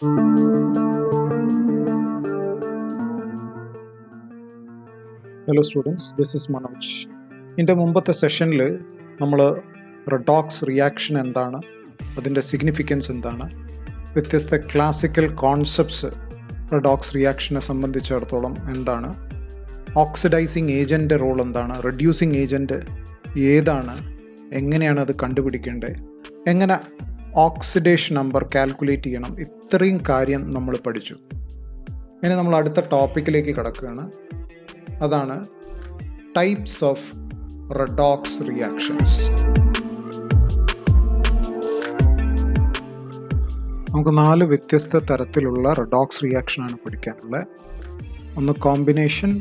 Hello students, this is Manoj. ഇതിൻ്റെ മുമ്പത്തെ സെഷനിൽ നമ്മൾ റെഡോക്സ് റിയാക്ഷൻ എന്താണ്, അതിൻ്റെ സിഗ്നിഫിക്കൻസ് എന്താണ്, വ്യത്യസ്ത ക്ലാസിക്കൽ കോൺസെപ്റ്റ്സ് റെഡോക്സ് റിയാക്ഷനെ സംബന്ധിച്ചിടത്തോളം എന്താണ്, ഓക്സിഡൈസിങ് ഏജൻ്റ് റോൾ എന്താണ്, റെഡ്യൂസിങ് ഏജൻറ്റ് ഏതാണ്, എങ്ങനെയാണ് അത് കണ്ടുപിടിക്കേണ്ടത്, എങ്ങനെ ഓക്സിഡേഷൻ നമ്പർ കാൽക്കുലേറ്റ് ചെയ്യണം, ഇത്രയും കാര്യം നമ്മൾ പഠിച്ചു. ഇനി നമ്മൾ അടുത്ത ടോപ്പിക്കിലേക്ക് കടക്കുകയാണ്. അതാണ് ടൈപ്സ് ഓഫ് റെഡോക്സ് റിയാക്ഷൻസ്. നമുക്ക് 4 വ്യത്യസ്ത തരത്തിലുള്ള റെഡോക്സ് റിയാക്ഷനാണ് പഠിക്കാനുള്ളത്. ഒന്ന് combination,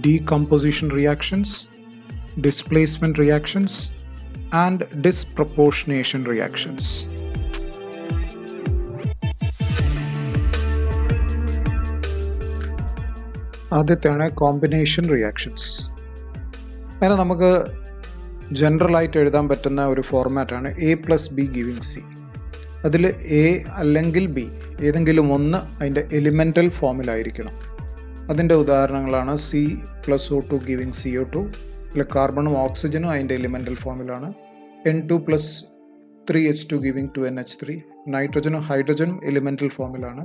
decomposition reactions, displacement reactions and disproportionation reactions. ആദ്യത്തെയാണ് കോമ്പിനേഷൻ റിയാക്ഷൻസ്. അങ്ങനെ നമുക്ക് ജനറലായിട്ട് എഴുതാൻ പറ്റുന്ന ഒരു ഫോർമാറ്റാണ് A+B=C. അതിൽ A അല്ലെങ്കിൽ B ഏതെങ്കിലും ഒന്ന് അതിൻ്റെ എലിമെൻ്റൽ ഫോമിലായിരിക്കണം. അതിൻ്റെ ഉദാഹരണങ്ങളാണ് C+O2=CO2, അതിൽ കാർബണും ഓക്സിജനും അതിൻ്റെ എലിമെൻ്റൽ ഫോമിലാണ്. N2+3H2=2NH3, നൈട്രജനും ഹൈഡ്രജനും എലിമെൻ്റൽ ഫോമിലാണ്.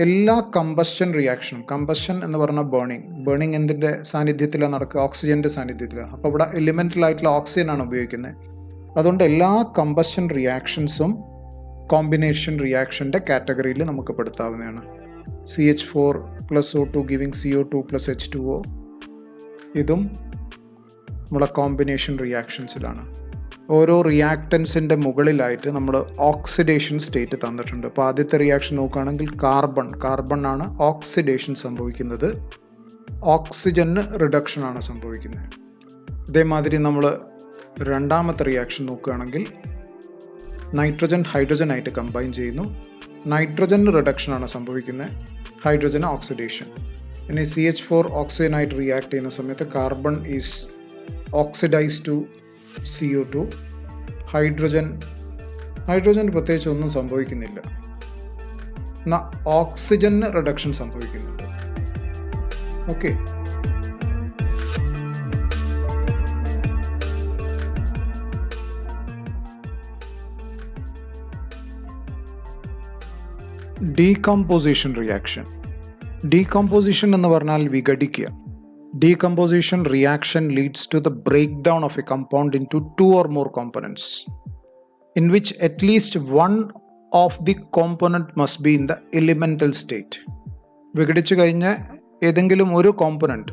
എല്ലാ കമ്പസ്റ്റൻ റിയാക്ഷനും, കമ്പസ്റ്റൻ എന്ന് പറഞ്ഞാൽ ബേണിങ് എന്തിൻ്റെ സാന്നിധ്യത്തിലാണ് നടക്കുക? ഓക്സിജൻ്റെ സാന്നിധ്യത്തിലാണ്. അപ്പോൾ ഇവിടെ എലിമെൻ്റലായിട്ടുള്ള ഓക്സിജനാണ് ഉപയോഗിക്കുന്നത്. അതുകൊണ്ട് എല്ലാ കമ്പസ്റ്റൻ റിയാക്ഷൻസും കോമ്പിനേഷൻ റിയാക്ഷൻ്റെ കാറ്റഗറിയിൽ നമുക്ക് പെടുത്താവുന്നതാണ്. CH4+O2=CO2+H2O ഇതും നമ്മുടെ കോമ്പിനേഷൻ റിയാക്ഷൻസിലാണ്. ഓരോ റിയാക്റ്റൻസിൻ്റെ മുകളിലായിട്ട് നമ്മൾ ഓക്സിഡേഷൻ സ്റ്റേറ്റ് തന്നിട്ടുണ്ട്. അപ്പോൾ ആദ്യത്തെ റിയാക്ഷൻ നോക്കുകയാണെങ്കിൽ കാർബൺ ആണ് ഓക്സിഡേഷൻ സംഭവിക്കുന്നത്, ഓക്സിജന് റിഡക്ഷനാണ് സംഭവിക്കുന്നത്. അതേമാതിരി നമ്മൾ രണ്ടാമത്തെ റിയാക്ഷൻ നോക്കുകയാണെങ്കിൽ നൈട്രജൻ ഹൈഡ്രജനായിട്ട് കമ്പൈൻ ചെയ്യുന്നു, നൈട്രജന് റിഡക്ഷനാണ് സംഭവിക്കുന്നത്, ഹൈഡ്രജന് ഓക്സിഡേഷൻ. ഇനി CH4 ഓക്സിജനായിട്ട് റിയാക്ട് ചെയ്യുന്ന സമയത്ത് carbon is oxidise to CO2, hydrogen പ്രത്യേകിച്ച് ഒന്നും സംഭവിക്കുന്നില്ല, എന്നാൽ ഓക്സിജന് റിഡക്ഷൻ സംഭവിക്കുന്നുണ്ട്. Okay, decomposition reaction. ഡീകമ്പോസിഷൻ എന്ന് പറഞ്ഞാൽ വിഘടിക്കുക. Decomposition reaction leads to the breakdown of a compound into 2 or more components, in which at least one of the component must be in the elemental state. വിഘടിച്ചു കഴിഞ്ഞ ഏതെങ്കിലും ഒരു component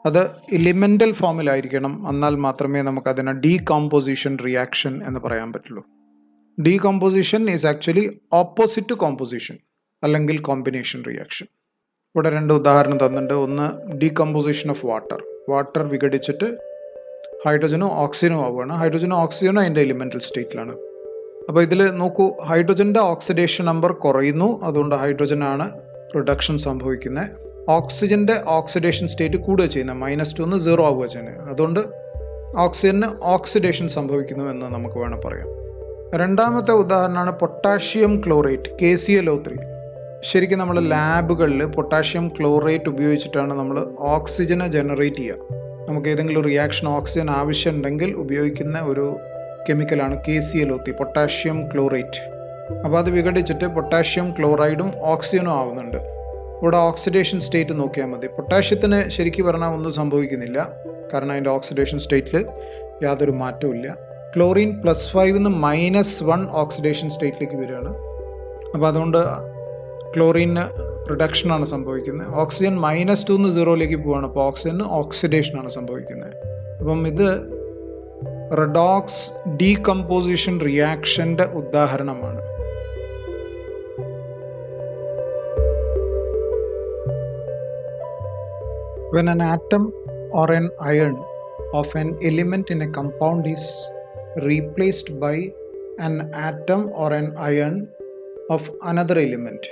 അത് elemental ഫോമിലായിരിക്കണം, എന്നാൽ മാത്രമേ നമുക്കതിനെ decomposition reaction എന്ന് പറയാൻ പറ്റുള്ളൂ. Decomposition is actually opposite to composition അല്ലെങ്കിൽ കോമ്പിനേഷൻ റിയാക്ഷൻ. ഇവിടെ 2 ഉദാഹരണം തന്നിട്ടുണ്ട്. ഒന്ന് ഡീകമ്പോസിഷൻ ഓഫ് വാട്ടർ വിഘടിച്ചിട്ട് ഹൈഡ്രജനും ഓക്സിജനും ആവുകയാണ്. ഹൈഡ്രജനും ഓക്സിജനും അതിൻ്റെ എലിമെൻ്റൽ സ്റ്റേറ്റിലാണ്. അപ്പോൾ ഇതിൽ നോക്കൂ, ഹൈഡ്രജൻ്റെ ഓക്സിഡേഷൻ നമ്പർ കുറയുന്നു, അതുകൊണ്ട് ഹൈഡ്രജനാണ് റിഡക്ഷൻ സംഭവിക്കുന്നത്. ഓക്സിജൻ്റെ ഓക്സിഡേഷൻ സ്റ്റേറ്റ് കൂടുക ചെയ്യുന്നത്, -2 നിന്ന് 0 ആവുക ചെയ്യുന്നത്, അതുകൊണ്ട് ഓക്സിജന് ഓക്സിഡേഷൻ സംഭവിക്കുന്നു എന്ന് നമുക്ക് വേണം പറയാം. രണ്ടാമത്തെ ഉദാഹരണമാണ് പൊട്ടാഷ്യം ക്ലോറേറ്റ്, KClO3. ശരിക്കും നമ്മൾ ലാബുകളിൽ പൊട്ടാഷ്യം ക്ലോറേറ്റ് ഉപയോഗിച്ചിട്ടാണ് നമ്മൾ ഓക്സിജനെ ജനറേറ്റ് ചെയ്യുക. നമുക്ക് ഏതെങ്കിലും റിയാക്ഷൻ ഓക്സിജൻ ആവശ്യമുണ്ടെങ്കിൽ ഉപയോഗിക്കുന്ന ഒരു കെമിക്കലാണ് KClO3, പൊട്ടാഷ്യം ക്ലോറേറ്റ്. അപ്പോൾ അത് വിഘടിച്ചിട്ട് പൊട്ടാഷ്യം ക്ലോറൈഡും ഓക്സിജനും ആവുന്നുണ്ട്. ഇവിടെ ഓക്സിഡേഷൻ സ്റ്റേറ്റ് നോക്കിയാൽ മതി. പൊട്ടാഷ്യത്തിന് ശരിക്കും പറഞ്ഞാൽ ഒന്നും സംഭവിക്കുന്നില്ല, കാരണം അതിൻ്റെ ഓക്സിഡേഷൻ സ്റ്റേറ്റിൽ യാതൊരു മാറ്റവും ഇല്ല. ക്ലോറിൻ +5 നിന്ന് -1 ഓക്സിഡേഷൻ സ്റ്റേറ്റിലേക്ക് വരികയാണ്. അപ്പോൾ അതുകൊണ്ട് ക്ലോറിന് റിഡക്ഷനാണ് സംഭവിക്കുന്നത്. ഓക്സിജൻ -2 നിന്ന് 0ലേക്ക് പോവുകയാണ്, അപ്പോൾ ഓക്സിജന് ഓക്സിഡേഷനാണ് സംഭവിക്കുന്നത്. അപ്പം ഇത് റെഡോക്സ് ഡീകമ്പോസിഷൻ റിയാക്ഷൻ്റെ ഉദാഹരണമാണ്. When an atom or an ion of an element in a compound is replaced by an atom or an ion of another element,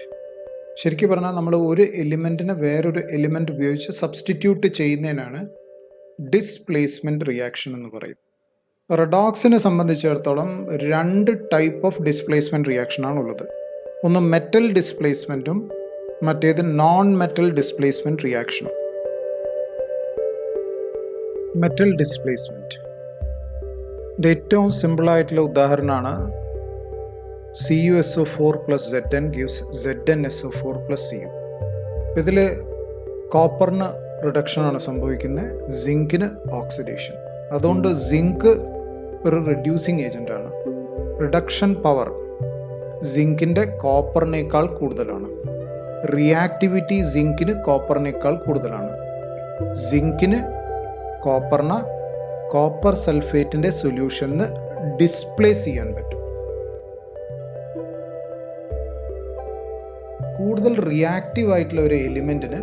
ശരിക്കും പറഞ്ഞാൽ നമ്മൾ ഒരു എലിമെൻറ്റിനെ വേറൊരു എലിമെൻ്റ് ഉപയോഗിച്ച് സബ്സ്റ്റിറ്റ്യൂട്ട് ചെയ്യുന്നതിനാണ് ഡിസ്പ്ലേസ്മെൻറ്റ് റിയാക്ഷൻ എന്ന് പറയുന്നത്. റെഡോക്സിനെ സംബന്ധിച്ചിടത്തോളം 2 ടൈപ്പ് ഓഫ് ഡിസ്പ്ലേസ്മെൻറ്റ് റിയാക്ഷനാണുള്ളത്. ഒന്ന് മെറ്റൽ ഡിസ്പ്ലേസ്മെൻറ്റും മറ്റേത് നോൺ മെറ്റൽ ഡിസ്പ്ലേസ്മെൻറ്റ് റിയാക്ഷനും. മെറ്റൽ ഡിസ്പ്ലേസ്മെൻറ്റ് ഇതിൻ്റെ ഏറ്റവും സിമ്പിളായിട്ടുള്ള ഉദാഹരണമാണ് CuSO4 + Zn gives ZnSO4 + Cu. ഇതിൽ കോപ്പറിന് റിഡക്ഷനാണ് സംഭവിക്കുന്നത്, സിങ്കിന് ഓക്സിഡേഷൻ. അതുകൊണ്ട് സിങ്ക് ഒരു റിഡ്യൂസിങ് ഏജൻ്റാണ്. റിഡക്ഷൻ പവർ സിങ്കിൻ്റെ കോപ്പറിനേക്കാൾ കൂടുതലാണ്. റിയാക്ടിവിറ്റി സിങ്കിന് കോപ്പറിനേക്കാൾ കൂടുതലാണ്. സിങ്കിന് കോപ്പർ സൾഫേറ്റിൻ്റെ സൊല്യൂഷന് ഡിസ്പ്ലേസ് ചെയ്യാൻ പറ്റും. കൂടുതൽ റിയാക്റ്റീവ് ആയിട്ടുള്ള ഒരു എലിമെൻറ്റിന്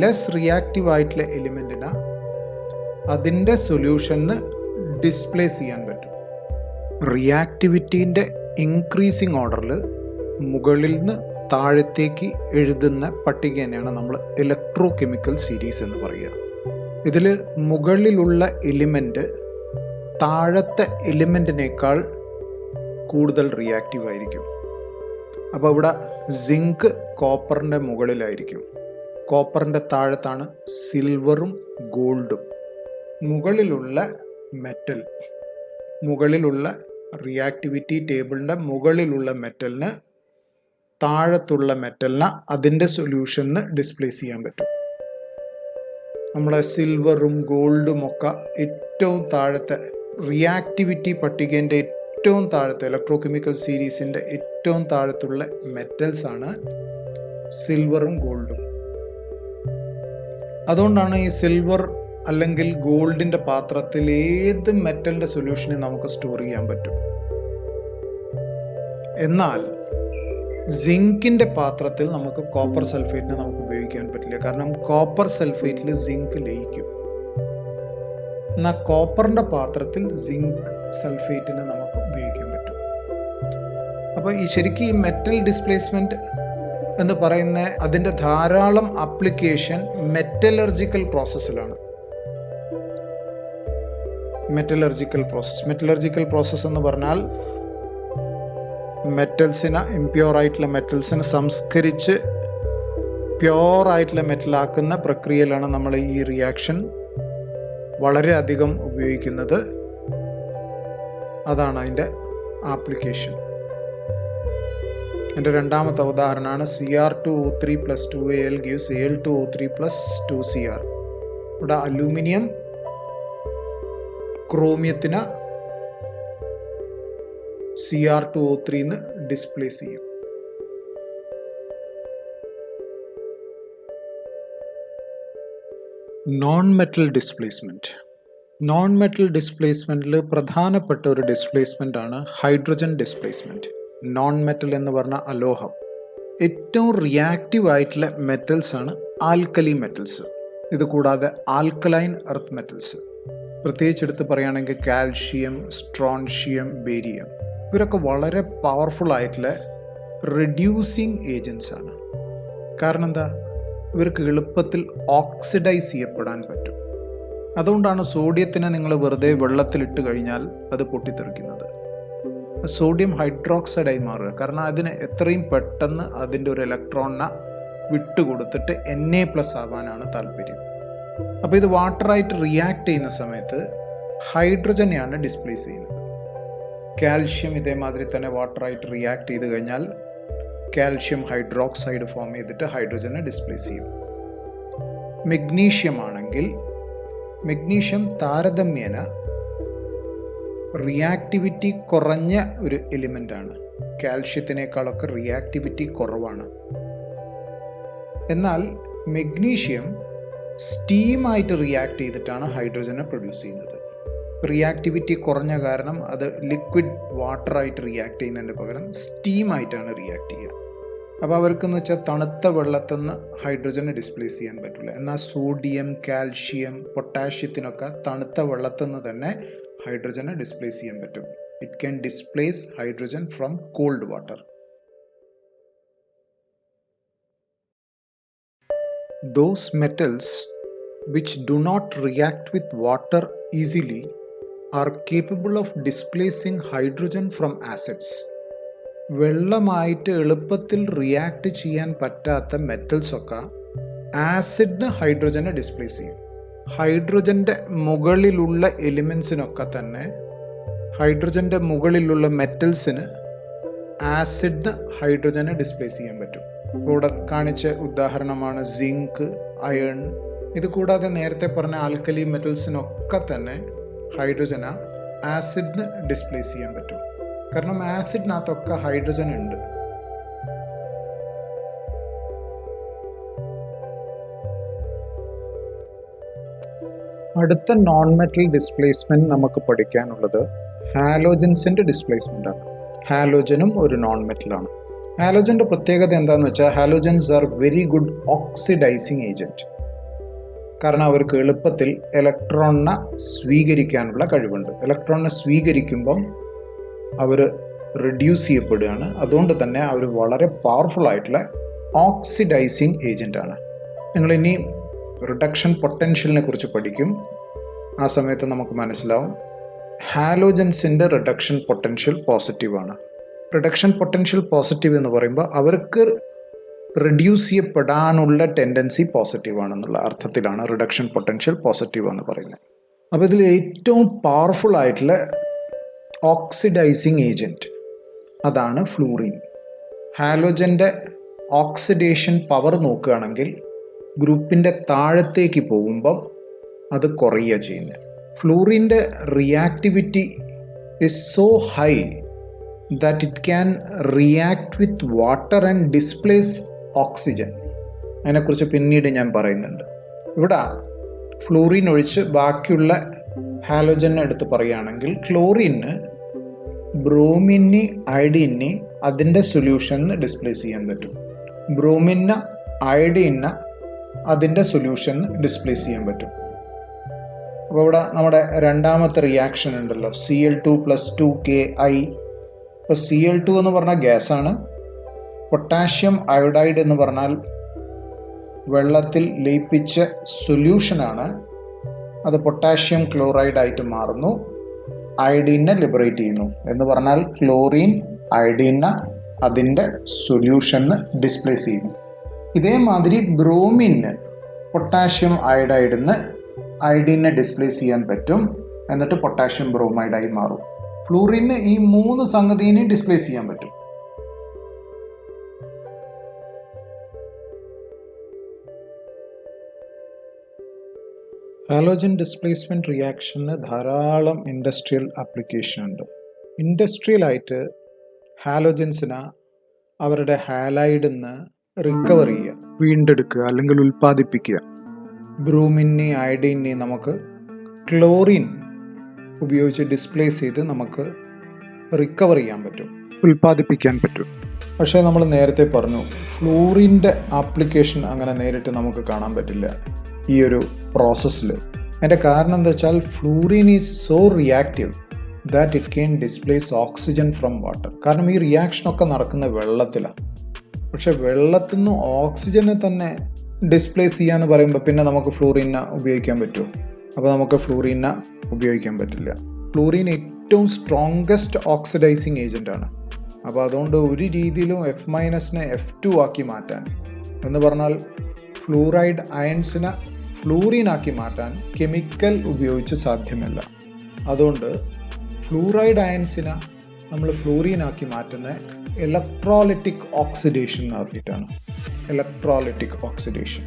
ലെസ് റിയാക്റ്റീവ് ആയിട്ടുള്ള എലിമെൻറ്റിന് അതിൻ്റെ സൊല്യൂഷന് ഡിസ്പ്ലേസ് ചെയ്യാൻ പറ്റും. റിയാക്ടിവിറ്റീൻ്റെ ഇൻക്രീസിങ് ഓർഡറിൽ മുകളിൽ നിന്ന് താഴത്തേക്ക് എഴുതുന്ന പട്ടിക തന്നെയാണ് നമ്മൾ ഇലക്ട്രോ കെമിക്കൽ സീരീസ് എന്ന് പറയുക. ഇതിൽ മുകളിലുള്ള എലിമെൻറ്റ് താഴത്തെ എലിമെൻറ്റിനേക്കാൾ കൂടുതൽ റിയാക്റ്റീവ് ആയിരിക്കും. അപ്പോൾ ഇവിടെ സിങ്ക് കോപ്പറിൻ്റെ മുകളിലായിരിക്കും, കോപ്പറിൻ്റെ താഴത്താണ് സിൽവറും ഗോൾഡും. മുകളിലുള്ള മെറ്റൽ, മുകളിലുള്ള റിയാക്ടിവിറ്റി ടേബിളിൻ്റെ മുകളിലുള്ള മെറ്റലിന് താഴത്തുള്ള മെറ്റലിന് അതിൻ്റെ സൊല്യൂഷന് ഡിസ്പ്ലേസ് ചെയ്യാൻ പറ്റും. നമ്മളെ സിൽവറും ഗോൾഡും ഒക്കെ ഏറ്റവും താഴത്തെ റിയാക്ടിവിറ്റി പട്ടികേൻ്റെ ഏറ്റവും താഴത്തെ ഇലക്ട്രോ കെമിക്കൽ സീരീസിൻ്റെ ഏറ്റവും താഴത്തുള്ള മെറ്റൽസ് ആണ് സിൽവറും ഗോൾഡും. അതുകൊണ്ടാണ് ഈ സിൽവർ അല്ലെങ്കിൽ ഗോൾഡിൻ്റെ പാത്രത്തിൽ ഏത് മെറ്റലിൻ്റെ സൊല്യൂഷനെ നമുക്ക് സ്റ്റോർ ചെയ്യാൻ പറ്റും. എന്നാൽ സിങ്കിൻ്റെ പാത്രത്തിൽ നമുക്ക് കോപ്പർ സൾഫേറ്റിനെ നമുക്ക് ഉപയോഗിക്കാൻ പറ്റില്ല. കാരണം കോപ്പർ സൾഫേറ്റിൽ സിങ്ക് ലയിക്കും. എന്നാൽ കോപ്പറിൻ്റെ പാത്രത്തിൽ സിങ്ക് സൾഫേറ്റിനെ നമുക്ക് ഉപയോഗിക്കാൻ പറ്റും. അപ്പോൾ ശരിക്കും ഈ മെറ്റൽ ഡിസ്പ്ലേസ്മെൻറ്റ് എന്ന് പറയുന്ന അതിൻ്റെ ധാരാളം ആപ്ലിക്കേഷൻ മെറ്റലർജിക്കൽ പ്രോസസ്സിലാണ്. മെറ്റലർജിക്കൽ പ്രോസസ്സ് എന്ന് പറഞ്ഞാൽ ഇംപ്യൂർ ആയിട്ടുള്ള മെറ്റൽസിനെ സംസ്കരിച്ച് പ്യോറായിട്ടുള്ള മെറ്റലാക്കുന്ന പ്രക്രിയയിലാണ് നമ്മൾ ഈ റിയാക്ഷൻ വളരെയധികം ഉപയോഗിക്കുന്നത്. അതാണ് അതിൻ്റെ ആപ്ലിക്കേഷൻ. എൻ്റെ രണ്ടാമത്തെ ഉദാഹരണമാണ് Cr2O3 + 2Al gives Al2O3 + 2Cr. ഇവിടെ അലൂമിനിയം ക്രോമിയത്തിന് Cr2O3 ഡിസ്പ്ലേസ് ചെയ്യും. നോൺ മെറ്റൽ ഡിസ്പ്ലേസ്മെൻറ്റിൽ പ്രധാനപ്പെട്ട ഒരു ഡിസ്പ്ലേസ്മെൻ്റ് ആണ് ഹൈഡ്രജൻ ഡിസ്പ്ലേസ്മെൻറ്റ്. നോൺ മെറ്റൽ എന്ന് പറഞ്ഞാൽ അലോഹം. ഏറ്റവും റിയാക്റ്റീവ് ആയിട്ടുള്ള മെറ്റൽസ് ആണ് ആൽക്കലി മെറ്റൽസ്. ഇത് കൂടാതെ ആൽക്കലൈൻ എർത്ത് മെറ്റൽസ്, പ്രത്യേകിച്ച് എടുത്ത് പറയുകയാണെങ്കിൽ കാൽഷ്യം, സ്ട്രോൺഷ്യം, ബേരിയം, ഇവരൊക്കെ വളരെ പവർഫുൾ ആയിട്ടുള്ള റെഡ്യൂസിങ് ഏജൻസ് ആണ്. കാരണം എന്താ, ഇവർക്ക് എളുപ്പത്തിൽ ഓക്സിഡൈസ് ചെയ്യപ്പെടാൻ പറ്റും. അതുകൊണ്ടാണ് സോഡിയത്തിനെ നിങ്ങൾ വെറുതെ വെള്ളത്തിലിട്ട് കഴിഞ്ഞാൽ അത് പൊട്ടിത്തെറിക്കുന്നത്. സോഡിയം ഹൈഡ്രോക്സൈഡായി മാറുക. കാരണം അതിന് എത്രയും പെട്ടെന്ന് അതിൻ്റെ ഒരു ഇലക്ട്രോണിനെ വിട്ടുകൊടുത്തിട്ട് Na+ ആവാനാണ് താല്പര്യം. അപ്പോൾ ഇത് വാട്ടറായിട്ട് റിയാക്ട് ചെയ്യുന്ന സമയത്ത് ഹൈഡ്രജനെയാണ് ഡിസ്പ്ലേസ് ചെയ്യുന്നത്. കാൽഷ്യം ഇതേമാതിരി തന്നെ വാട്ടറായിട്ട് റിയാക്ട് ചെയ്ത് കഴിഞ്ഞാൽ കാൽഷ്യം ഹൈഡ്രോക്സൈഡ് ഫോം ചെയ്തിട്ട് ഹൈഡ്രജനെ ഡിസ്പ്ലേസ് ചെയ്യും. മെഗ്നീഷ്യം ആണെങ്കിൽ മെഗ്നീഷ്യം താരതമ്യേന റിയാക്ടിവിറ്റി കുറഞ്ഞ ഒരു എലിമെൻ്റാണ്. കാൽഷ്യത്തിനേക്കാളൊക്കെ റിയാക്ടിവിറ്റി കുറവാണ്. എന്നാൽ മെഗ്നീഷ്യം സ്റ്റീമായിട്ട് റിയാക്ട് ചെയ്തിട്ടാണ് ഹൈഡ്രജനെ പ്രൊഡ്യൂസ് ചെയ്യുന്നത്. റിയാക്ടിവിറ്റി കുറഞ്ഞ കാരണം അത് ലിക്വിഡ് വാട്ടറായിട്ട് റിയാക്ട് ചെയ്യുന്നതിൻ്റെ പകരം സ്റ്റീമായിട്ടാണ് റിയാക്ട് ചെയ്യുക. അപ്പോൾ അവർക്കെന്ന് വെച്ചാൽ തണുത്ത വെള്ളത്തിൽ നിന്ന് ഹൈഡ്രജനെ ഡിസ്പ്ലേസ് ചെയ്യാൻ പറ്റില്ല. എന്നാൽ സോഡിയം, കാൽഷ്യം, പൊട്ടാഷ്യത്തിനൊക്കെ തണുത്ത വെള്ളത്തിൽ നിന്ന് തന്നെ ഹൈഡ്രജനെ ഡിസ്പ്ലേസ് ചെയ്യാൻ പറ്റും. It can displace hydrogen from cold water. Those metals which do not react with water easily are capable of displacing hydrogen from acids. വെള്ളമായിട്ട് എളുപ്പത്തിൽ റിയാക്ട് ചെയ്യാൻ പറ്റാത്ത മെറ്റൽസൊക്കെ ആസിഡിന് ഹൈഡ്രജനെ ഡിസ്പ്ലേസ് ചെയ്യും. ഹൈഡ്രജൻ്റെ മുകളിലുള്ള എലിമെൻസിനൊക്കെ തന്നെ ഹൈഡ്രജൻ്റെ മുകളിലുള്ള മെറ്റൽസിന് ആസിഡിന് ഹൈഡ്രജനെ ഡിസ്പ്ലേസ് ചെയ്യാൻ പറ്റും. ഇവിടെ കാണിച്ച ഉദാഹരണമാണ് സിങ്ക്, അയൺ. ഇത് കൂടാതെ നേരത്തെ പറഞ്ഞ ആൽക്കലി മെറ്റൽസിനൊക്കെ തന്നെ ഹൈഡ്രജനെ ആസിഡിന് ഡിസ്പ്ലേസ് ചെയ്യാൻ പറ്റും. കാരണം ആസിഡിനകത്തൊക്കെ ഹൈഡ്രജൻ ഉണ്ട്. അടുത്ത നോൺ മെറ്റൽ ഡിസ്പ്ലേസ്മെന്റ് നമുക്ക് പഠിക്കാനുള്ളത് ഹാലോജൻസിന്റെ ഡിസ്പ്ലേസ്മെന്റ് ആണ്. ഹാലോജനും ഒരു നോൺ മെറ്റലാണ്. ഹാലോജന്റെ പ്രത്യേകത എന്താണെന്ന് വെച്ചാൽ halogens are very good oxidising agent. കാരണം അവർക്ക് എളുപ്പത്തിൽ ഇലക്ട്രോണിനെ സ്വീകരിക്കാനുള്ള കഴിവുണ്ട്. ഇലക്ട്രോണിനെ സ്വീകരിക്കുമ്പം അവർ റിഡ്യൂസ് ചെയ്യപ്പെടുകയാണ്. അതുകൊണ്ട് തന്നെ അവർ വളരെ പവർഫുൾ ആയിട്ടുള്ള ഓക്സിഡൈസിങ് ഏജൻ്റാണ്. നിങ്ങളിനി റിഡക്ഷൻ പൊട്ടൻഷ്യലിനെ കുറിച്ച് പഠിക്കും. ആ സമയത്ത് നമുക്ക് മനസ്സിലാവും ഹാലോജൻസിൻ്റെ റിഡക്ഷൻ പൊട്ടൻഷ്യൽ പോസിറ്റീവാണ്. റിഡക്ഷൻ പൊട്ടൻഷ്യൽ പോസിറ്റീവ് എന്ന് പറയുമ്പോൾ അവർക്ക് റിഡ്യൂസ് ചെയ്യപ്പെടാനുള്ള ടെൻഡൻസി പോസിറ്റീവാണെന്നുള്ള അർത്ഥത്തിലാണ് റിഡക്ഷൻ പൊട്ടൻഷ്യൽ പോസിറ്റീവ് എന്ന് പറയുന്നത്. അപ്പോൾ ഇതിൽ ഏറ്റവും പവർഫുൾ ആയിട്ടുള്ള ഓക്സിഡൈസിങ് ഏജൻറ്റ് അതാണ് ഫ്ലൂറിൻ. ഹാലോജൻ്റെ ഓക്സിഡേഷൻ പവർ നോക്കുകയാണെങ്കിൽ ഗ്രൂപ്പിൻ്റെ താഴത്തേക്ക് പോകുമ്പം അത് കുറയുക ചെയ്യുന്നത്. ഫ്ലൂറിൻ്റെ reactivity is so high that it can react with water and displace oxygen. അതിനെക്കുറിച്ച് പിന്നീട് ഞാൻ പറയുന്നുണ്ട്. ഇവിടെ ഫ്ലൂറിൻ ഒഴിച്ച് ബാക്കിയുള്ള ഹാലോജനെ എടുത്ത് പറയുകയാണെങ്കിൽ ക്ലോറിന് ബ്രോമിന് അയഡിന് അതിൻ്റെ സൊല്യൂഷന് ഡിസ്പ്ലേസ് ചെയ്യാൻ പറ്റും. ബ്രോമിന് അയഡിന് അതിൻ്റെ സൊല്യൂഷന് ഡിസ്പ്ലേസ് ചെയ്യാൻ പറ്റും. അപ്പോൾ ഇവിടെ നമ്മുടെ രണ്ടാമത്തെ റിയാക്ഷൻ ഉണ്ടല്ലോ, Cl2+2Ki. ഇപ്പോൾ Cl2 എന്ന് പറഞ്ഞാൽ ഗ്യാസാണ്. പൊട്ടാഷ്യം അയോഡൈഡ് എന്ന് പറഞ്ഞാൽ വെള്ളത്തിൽ ലയിപ്പിച്ച സൊല്യൂഷനാണ്. അത് പൊട്ടാഷ്യം ക്ലോറൈഡായിട്ട് മാറുന്നു, അയഡീനെ ലിബറേറ്റ് ചെയ്യുന്നു. എന്ന് പറഞ്ഞാൽ ക്ലോറിൻ അയഡീനെ അതിൻ്റെ സൊല്യൂഷന് ഡിസ്പ്ലേസ് ചെയ്യുന്നു. ഇതേമാതിരി ബ്രോമിന് പൊട്ടാഷ്യം അയോഡൈഡിന്ന് അയഡീനെ ഡിസ്പ്ലേസ് ചെയ്യാൻ പറ്റും. എന്നിട്ട് പൊട്ടാഷ്യം ബ്രോമൈഡായി മാറും. ഫ്ലൂറിന് ഈ 3 സംഗതിനെ ഡിസ്പ്ലേസ് ചെയ്യാൻ പറ്റും. ഹാലോജൻ ഡിസ്പ്ലേസ്മെൻറ്റ് റിയാക്ഷന് ധാരാളം ഇൻഡസ്ട്രിയൽ ആപ്ലിക്കേഷൻ ഉണ്ട്. ഇൻഡസ്ട്രിയലായിട്ട് ഹാലോജൻസിനെ അവരുടെ ഹാലൈഡിൽ നിന്ന് റിക്കവർ ചെയ്യുക, വീണ്ടെടുക്കുക അല്ലെങ്കിൽ ഉൽപ്പാദിപ്പിക്കുക. ബ്രൂമിനെ അയഡീനെ നമുക്ക് ക്ലോറിൻ ഉപയോഗിച്ച് ഡിസ്പ്ലേസ് ചെയ്ത് നമുക്ക് റിക്കവർ ചെയ്യാൻ പറ്റും, ഉൽപ്പാദിപ്പിക്കാൻ പറ്റും. പക്ഷേ നമ്മൾ നേരത്തെ പറഞ്ഞു ഫ്ലൂറിൻ്റെ ആപ്ലിക്കേഷൻ അങ്ങനെ നേരിട്ട് നമുക്ക് കാണാൻ പറ്റില്ല ഈ ഒരു പ്രോസസ്സിൽ. അതിൻ്റെ കാരണം എന്താ വെച്ചാൽ fluorine is so reactive that it can displace oxygen from water. കാരണം ഈ റിയാക്ഷനൊക്കെ നടക്കുന്ന വെള്ളത്തിലാണ്. പക്ഷെ വെള്ളത്തിൽ നിന്ന് ഓക്സിജനെ തന്നെ ഡിസ്പ്ലേസ് ചെയ്യാന്ന് പറയുമ്പോൾ പിന്നെ നമുക്ക് ഫ്ലൂറിനെ ഉപയോഗിക്കാൻ പറ്റുമോ? അപ്പോൾ നമുക്ക് ഫ്ലൂറിനെ ഉപയോഗിക്കാൻ പറ്റില്ല. ഫ്ലൂറിൻ ഏറ്റവും സ്ട്രോങ്കസ്റ്റ് ഓക്സിഡൈസിങ് ഏജൻ്റാണ്. അപ്പോൾ അതുകൊണ്ട് ഒരു രീതിയിലും F- F2 ആക്കി മാറ്റാൻ, എന്ന് പറഞ്ഞാൽ ഫ്ലൂറൈഡ് അയൺസിനെ ഫ്ലൂറിനാക്കി മാറ്റാൻ കെമിക്കൽ ഉപയോഗിച്ച് സാധ്യമല്ല. അതുകൊണ്ട് ഫ്ലൂറൈഡ് അയൺസിനെ നമ്മൾ ഫ്ലൂറിനാക്കി മാറ്റുന്ന ഇലക്ട്രോലൈറ്റിക് ഓക്സിഡേഷൻ നടത്തിയിട്ടാണ്. Electrolytic oxidation.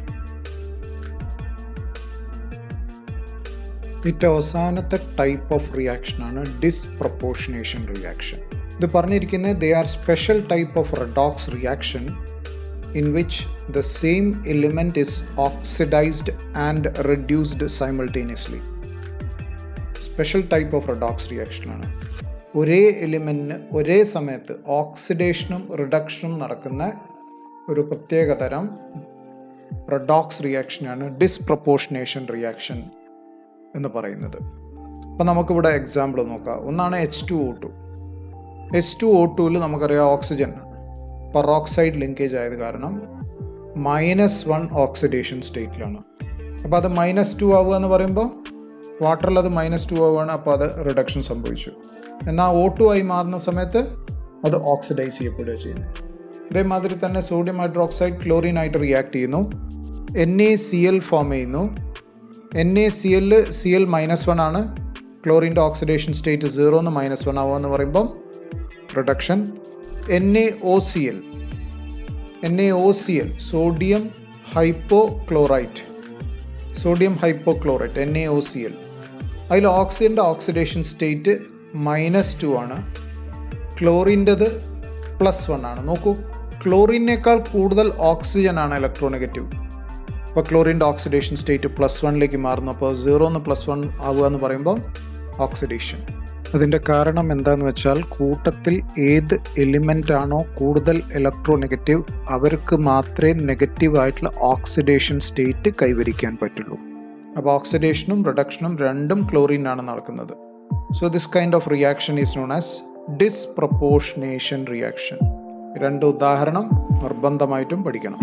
ഏറ്റവും അവസാനത്തെ ടൈപ്പ് ഓഫ് റിയാക്ഷനാണ് ഡിസ്പ്രപ്പോർഷനേഷൻ റിയാക്ഷൻ. ഇത് പറഞ്ഞിരിക്കുന്നത് they are special type of redox reaction in which the same element is oxidized and reduced simultaneously. Special type of redox റിയാക്ഷനാണ്. ഒരേ എലിമെൻറ്റിന് ഒരേ സമയത്ത് ഓക്സിഡേഷനും റിഡക്ഷനും നടക്കുന്ന ഒരു പ്രത്യേക തരം റെഡോക്സ് റിയാക്ഷനാണ് ഡിസ്പ്രപ്പോർഷനേഷൻ റിയാക്ഷൻ എന്ന് പറയുന്നത്. അപ്പം നമുക്കിവിടെ എക്സാമ്പിൾ നോക്കാം. ഒന്നാണ് H2O2. H2O2ൽ നമുക്കറിയാം ഓക്സിജൻ പെറോക്സൈഡ് ലിങ്കേജ് ആയത് കാരണം -1 ഓക്സിഡേഷൻ സ്റ്റേറ്റിലാണ്. അപ്പോൾ അത് -2 ആവുക എന്ന് പറയുമ്പോൾ വാട്ടറിൽ അത് -2 ആവുകയാണ്. അപ്പോൾ അത് റിഡക്ഷൻ സംഭവിച്ചു. എന്നാൽ O2 ആയി മാറുന്ന സമയത്ത് അത് ഓക്സിഡൈസ് ചെയ്യപ്പെടുക ചെയ്യുന്നത്. ഇതേമാതിരി തന്നെ സോഡിയം ഹൈഡ്രോക്സൈഡ് ക്ലോറിനായിട്ട് റിയാക്ട് ചെയ്യുന്നു, NaCl ഫോം ചെയ്യുന്നു. NaCl Cl-1 ആണ്. ക്ലോറിൻ്റെ ഓക്സിഡേഷൻ സ്റ്റേറ്റ് 0 നിന്ന് -1 ആവുമെന്ന് പറയുമ്പം reduction. NaOCl sodium hypochlorite, NaOCl. അതിൽ ഓക്സിജൻ്റെ ഓക്സിഡേഷൻ സ്റ്റേറ്റ് -2 ആണ്, ക്ലോറിൻ്റെത് +1 ആണ്. നോക്കൂ, ക്ലോറിനേക്കാൾ കൂടുതൽ ഓക്സിജൻ ആണ് ഇലക്ട്രോനെഗറ്റീവ്. അപ്പോൾ ക്ലോറിൻ്റെ ഓക്സിഡേഷൻ സ്റ്റേറ്റ് +1 മാറുന്നു. അപ്പോൾ 0 നിന്ന് +1 ആവുക എന്ന് പറയുമ്പോൾ ഓക്സിഡേഷൻ. അതിൻ്റെ കാരണം എന്താണെന്ന് വെച്ചാൽ കൂട്ടത്തിൽ ഏത് എലിമെൻ്റ് ആണോ കൂടുതൽ ഇലക്ട്രോനെഗറ്റീവ് അവർക്ക് മാത്രമേ നെഗറ്റീവായിട്ടുള്ള ഓക്സിഡേഷൻ സ്റ്റേറ്റ് കൈവരിക്കാൻ പറ്റുള്ളൂ. അപ്പോൾ ഓക്സിഡേഷനും റിഡക്ഷനും രണ്ടും ക്ലോറിനാണ് നടക്കുന്നത്. So this kind of reaction is known as disproportionation reaction. രണ്ട് ഉദാഹരണം നിർബന്ധമായിട്ടും പഠിക്കണം.